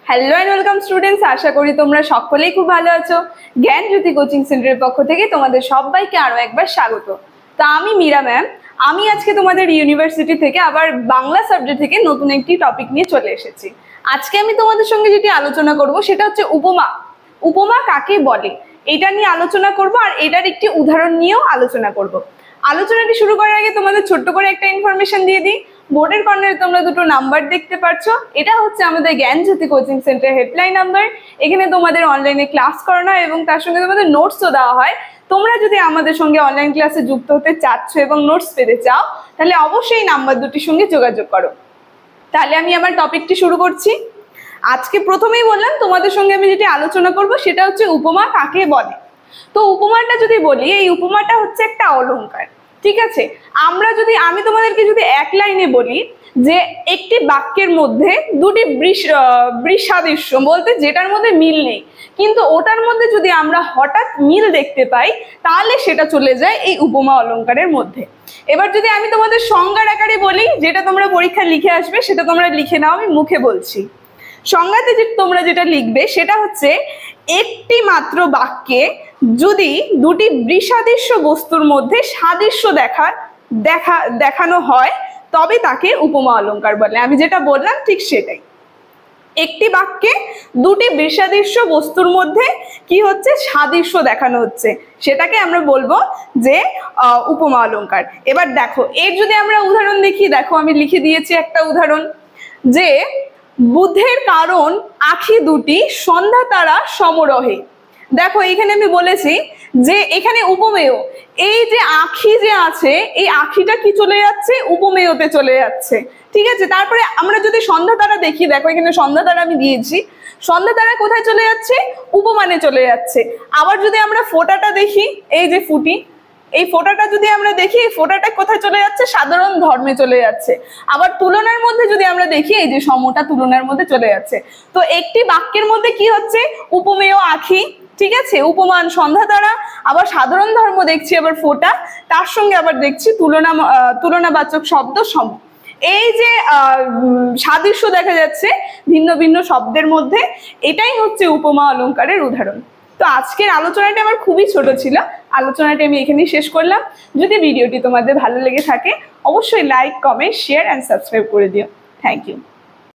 Hello and welcome students, আশা করি তোমরা সকলেই খুব ভালো আছো। জ্ঞানজ্যোতি কোচিং সেন্টারের পক্ষ থেকে তোমাদের সবাইকে আরো একবার স্বাগত। তা আমি মীরা ম্যাম, আমি আজকে তোমাদের ইউনিভার্সিটি থেকে আবার বাংলা সাবজেক্ট থেকে নতুন একটি টপিক নিয়ে চলে এসেছি। আজকে আমি তোমাদের সঙ্গে যেটি আলোচনা করব সেটা হচ্ছে উপমা। উপমা কাকে বলে এটা নিয়ে আলোচনা করব, আর এটার একটি উদাহরণ নিয়েও আলোচনা করব। আলোচনাটি শুরু করার আগে তোমাদের ছোট্ট করে একটা ইনফরমেশন দিয়ে দিই। বোর্ডের কর্নারে তোমরা দুটো নাম্বার দেখতে পাচ্ছ, এটা হচ্ছে আমাদের জ্ঞানজ্যোতি কোচিং সেন্টার হেল্পলাইন নাম্বার। এখানে তোমাদের অনলাইনে ক্লাস করানো হয় এবং তার সঙ্গে তোমাদের নোটসও দেওয়া হয়। তোমরা যদি আমাদের সঙ্গে অনলাইন ক্লাসে যুক্ত হতে চাচ্ছ এবং নোটস পেতে চাও, তাহলে অবশ্যই নাম্বার দুটির সঙ্গে যোগাযোগ করো। তাহলে আমি আমার টপিকটি শুরু করছি। আজকে প্রথমেই বললাম তোমাদের সঙ্গে আমি যেটি আলোচনা করব সেটা হচ্ছে উপমা কাকে বলে। তো উপমাটা যদি বলি, এই উপমাটা হচ্ছে একটা অলংকার, ঠিক আছে। আমি তোমাদেরকে যদি এক লাইনে বলি যে একটি বাক্যের মধ্যে দুটি বৃসাদৃশ্য বলতে যেটার মধ্যে মিল নেই, কিন্তু ওটার মধ্যে যদি আমরা হঠাৎ মিল দেখতে পাই, তাহলে সেটা চলে যায় এই উপমা অলংকারের মধ্যে। এবার যদি আমি তোমাদের সংজ্ঞার আকারে বলি, যেটা তোমরা পরীক্ষায় লিখে আসবে সেটা তোমরা লিখে নাও, আমি মুখে বলছি। সংজ্ঞাতে তোমরা যেটা লিখবে সেটা হচ্ছে, একটি মাত্র বাক্যে যদি দুটি বৃসাদৃশ্য বস্তুর মধ্যে সাদৃশ্য দেখানো হয়, তবে তাকে উপমা অলংকার বলে। আমি যেটা বললাম ঠিক সেটাই। একটি বাক্যে দুটি বৃসাদৃশ্য বস্তুর মধ্যে কি হচ্ছে, সাদৃশ্য দেখানো হচ্ছে, সেটাকে আমরা বলবো যে উপমা অলংকার। এবার দেখো, এর যদি আমরা উদাহরণ দেখি, দেখো আমি লিখে দিয়েছি একটা উদাহরণ, যে বুদ্ধের কারণ আঁখি দুটি সন্ধ্যা তারা সমরহে। দেখো এখানে আমি বলেছি যে এখানে উপমেয়, এই যে আঁখি যে আছে, এই আঁখিটা কি চলে যাচ্ছে, উপমেয়তে চলে যাচ্ছে, ঠিক আছে। তারপরে আমরা যদি সন্ধ্যা তারা দেখি, দেখো এখানে সন্ধ্যা তারা আমি দিয়েছি, সন্ধ্যা তারা কোথায় চলে যাচ্ছে, উপমানে চলে যাচ্ছে। আবার যদি আমরা ফোঁটাটা দেখি, এই যে ফুটি, এই ফোঁটাটা যদি আমরা দেখি, এই ফোঁটাটা কোথায় চলে যাচ্ছে, সাধারণ ধর্মে চলে যাচ্ছে। আবার তুলনার মধ্যে যদি আমরা দেখি, এই যে সমটা তুলনার মধ্যে চলে যাচ্ছে। তো একটি বাক্যের মধ্যে কি হচ্ছে, উপমেয় আঁখি, ঠিক আছে, উপমান সন্ধ্যা তারা, আবার সাধারণ ধর্ম দেখছি, আবার ফোঁটা, তার সঙ্গে আবার দেখছি তুলনাবাচক শব্দ সম। এই যে সাদৃশ্য দেখা যাচ্ছে ভিন্ন ভিন্ন শব্দের মধ্যে, এটাই হচ্ছে উপমা অলংকারের উদাহরণ। তো আজকের আলোচনাটা আমার খুবই ছোট ছিল, আলোচনাটা আমি এখানেই শেষ করলাম। যদি ভিডিওটি তোমাদের ভালো লেগে থাকে, অবশ্যই like, comment, share and subscribe করে দিও। Thank you.